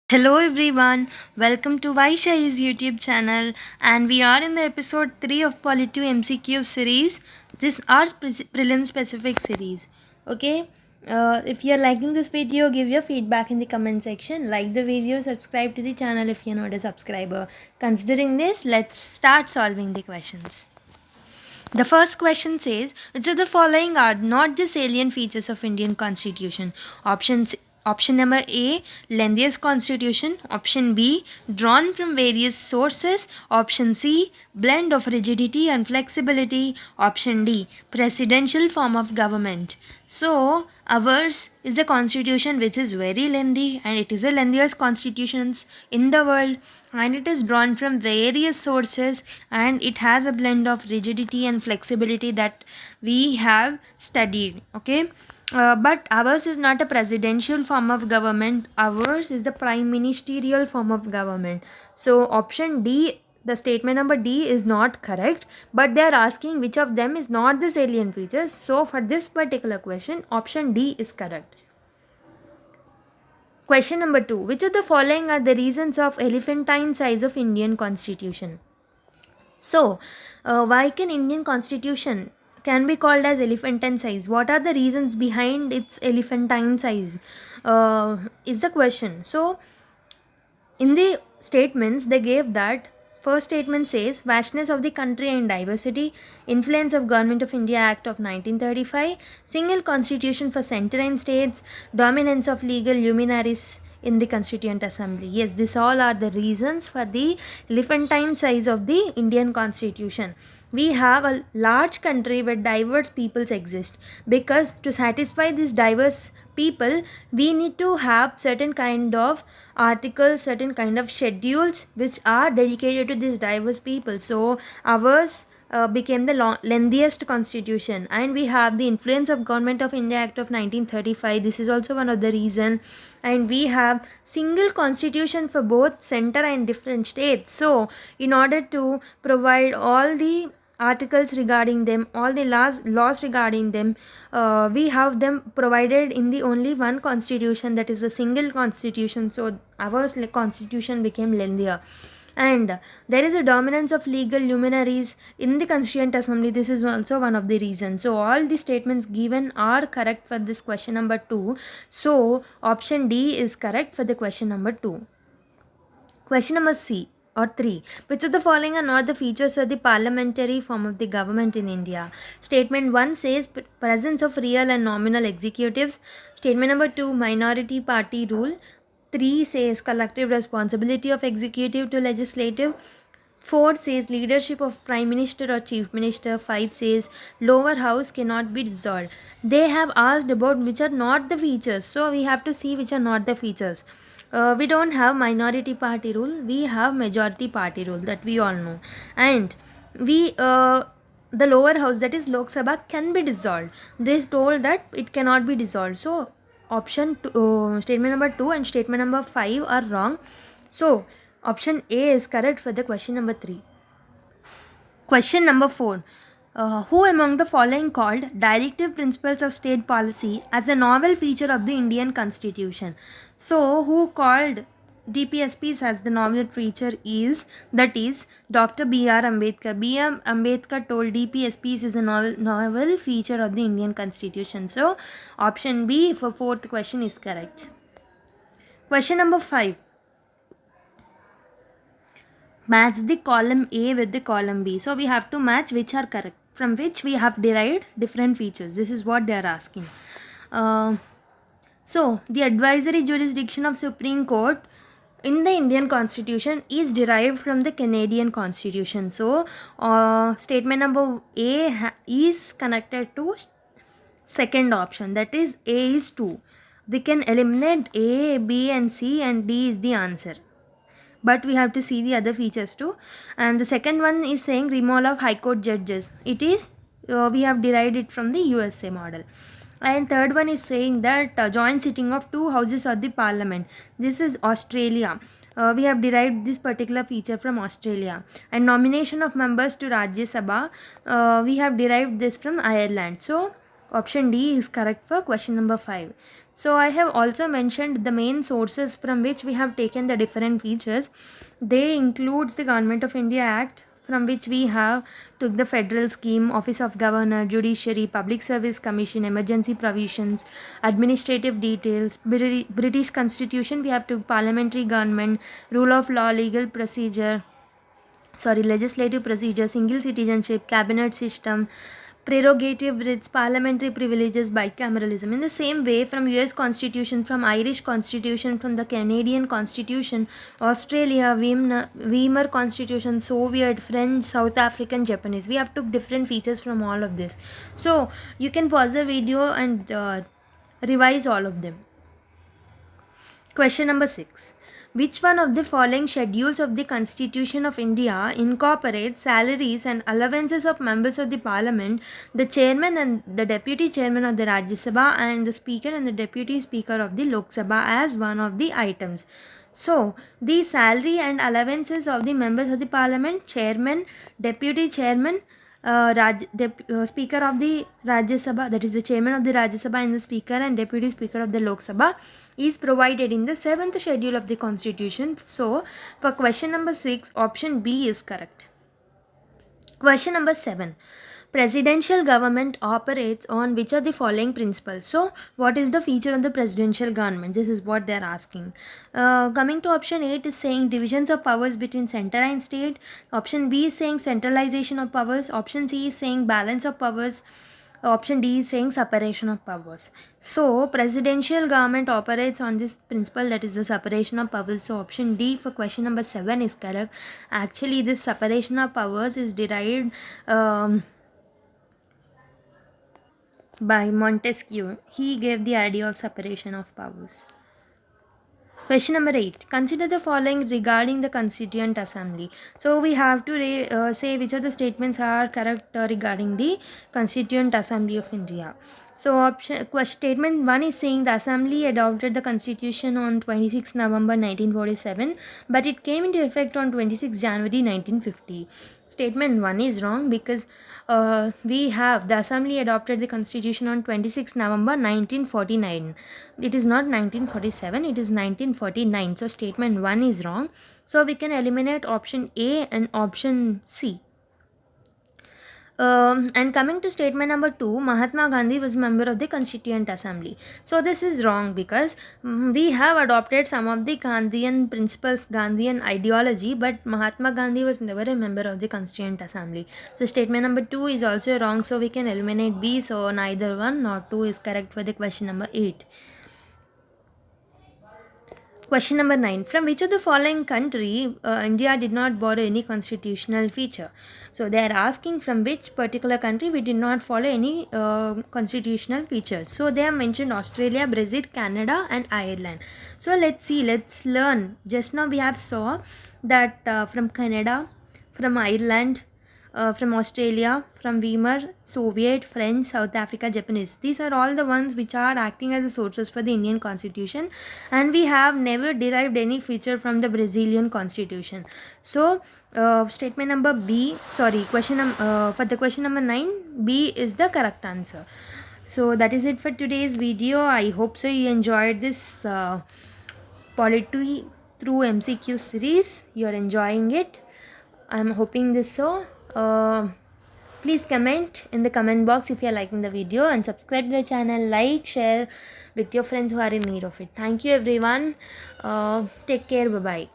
Hello everyone, welcome to Vaishai's YouTube channel, and we are in the episode 3 of Poly2 MCQ series. This are prelim specific series. Okay, if you are liking this video, give your feedback in the comment section. Like the video, subscribe to the channel if you are not a subscriber. Considering this, let's start solving the questions. The first question says, which of the following are not the salient features of Indian Constitution? Option number A, lengthiest constitution. Option B, drawn from various sources. Option C, blend of rigidity and flexibility. Option D, presidential form of government. So, ours is a constitution which is very lengthy, and it is the lengthiest constitutions in the world, and it is drawn from various sources, and it has a blend of rigidity and flexibility that we have studied. Okay, but ours is not a presidential form of government, ours is the prime ministerial form of government. So option D, the statement number D is not correct, but they are asking which of them is not the salient features. So for this particular question, option D is correct. Question number 2, which of the following are the reasons of elephantine size of Indian constitution? So, why can Indian constitution can be called as elephantine size? What are the reasons behind its elephantine size? Is the question. So, in the statements, they gave that first statement says vastness of the country and diversity, influence of Government of India Act of 1935, single constitution for center and states, dominance of legal luminaries in the Constituent Assembly. Yes, these all are the reasons for the elephantine size of the Indian Constitution. We have a large country where diverse peoples exist, because to satisfy these diverse people we need to have certain kind of articles, certain kind of schedules which are dedicated to these diverse people. So ours became the lengthiest constitution, and we have the influence of Government of India Act of 1935. This is also one of the reason, and we have single constitution for both center and different states. So in order to provide all the articles regarding them, all the laws regarding them, we have them provided in the only one constitution, that is a single constitution. So our constitution became lengthier, and there is a dominance of legal luminaries in the Constituent Assembly. This is also one of the reasons. So all the statements given are correct for this question number 2. So option D is correct for the question number 2. Question number C or 3. Which of the following are not the features of the parliamentary form of the government in India? Statement 1 says presence of real and nominal executives. Statement number 2, minority party rule. 3 says collective responsibility of executive to legislative. 4 says leadership of prime minister or chief minister. 5 says lower house cannot be dissolved. They have asked about which are not the features, so we have to see which are not the features. We don't have minority party rule, we have majority party rule, that we all know, and we the lower house, that is Lok Sabha, can be dissolved. They told that it cannot be dissolved. So option two, statement number 2 and statement number 5 are wrong. So option A is correct for the question number 3. Question number 4. Who among the following called Directive Principles of State Policy as a novel feature of the Indian Constitution? So, who called DPSPs as the novel feature is Dr. B.R. Ambedkar. B.R. Ambedkar told DPSPs is a novel feature of the Indian Constitution. So, option B for fourth question is correct. Question number 5. Match the column A with the column B. So we have to match which are correct, from which we have derived different features. This is what they are asking. So the advisory jurisdiction of Supreme Court in the Indian Constitution is derived from the Canadian Constitution. So statement number A is connected to second option, that is A is 2. We can eliminate A, B and C, and D is the answer, but we have to see the other features too. And the second one is saying removal of high court judges. It is we have derived it from the USA model. And third one is saying that joint sitting of two houses of the parliament. This is Australia. We have derived this particular feature from Australia. And nomination of members to Rajya Sabha, we have derived this from Ireland. So option D is correct for question number 5. So I have also mentioned the main sources from which we have taken the different features. They includes the Government of India Act, from which we have took the federal scheme, Office of Governor, Judiciary, Public Service Commission, emergency provisions, administrative details, British Constitution. We have took parliamentary government, rule of law, legislative procedure, single citizenship, cabinet system, prerogative writs, parliamentary privileges, bicameralism. In the same way, from US Constitution, from Irish Constitution, from the Canadian Constitution, Australia, Weimar Constitution, Soviet, French, South African, Japanese. We have took different features from all of this. So you can pause the video and revise all of them. Question number 6. Which one of the following schedules of the Constitution of India incorporates salaries and allowances of members of the Parliament, the chairman and the deputy chairman of the Rajya Sabha, and the speaker and the deputy speaker of the Lok Sabha as one of the items? So, the salary and allowances of the members of the Parliament, chairman, deputy chairman, Speaker of the Rajya Sabha, that is the chairman of the Rajya Sabha, and the speaker and deputy speaker of the Lok Sabha is provided in the 7th schedule of the Constitution. So, for question number 6, option B is correct. Question number 7. Presidential government operates on which of the following principles? So, what is the feature of the presidential government? This is what they are asking. Coming to option 8 is saying divisions of powers between center and state. Option B is saying centralization of powers. Option C is saying balance of powers. Option D is saying separation of powers. So, presidential government operates on this principle, that is the separation of powers. So, option D for question number 7 is correct. Actually, this separation of powers is derived by Montesquieu. He gave the idea of separation of powers. Question number 8. Consider the following regarding the Constituent Assembly. So we have to say which of the statements are correct regarding the Constituent Assembly of India. So statement 1 is saying the Assembly adopted the Constitution on 26 November 1947, but it came into effect on 26 January 1950. Statement 1 is wrong because we have the Assembly adopted the Constitution on 26 November 1949. It is not 1947, it is 1949. So statement 1 is wrong. So we can eliminate option A and option C. And coming to statement number 2, Mahatma Gandhi was member of the Constituent Assembly. So this is wrong because we have adopted some of the Gandhian principles, Gandhian ideology, but Mahatma Gandhi was never a member of the Constituent Assembly. So statement number 2 is also wrong, so we can eliminate B. So neither 1 nor 2 is correct for the question number 8. Question number 9. From which of the following country India did not borrow any constitutional feature? So they are asking from which particular country we did not follow any constitutional features. So they have mentioned Australia, Brazil, Canada and Ireland. So let's learn. Just now we have saw that from Canada, from Ireland, from Australia, from Weimar, Soviet, French, South Africa, Japanese. These are all the ones which are acting as the sources for the Indian Constitution, and we have never derived any feature from the Brazilian Constitution. So, statement number B, for the question number 9, B is the correct answer. So, that is it for today's video. I hope so you enjoyed this Polity through MCQ series. You are enjoying it. I am hoping this so. Please comment in the comment box if you are liking the video, and subscribe to the channel, like, share with your friends who are in need of it. Thank you everyone. Take care. Bye bye.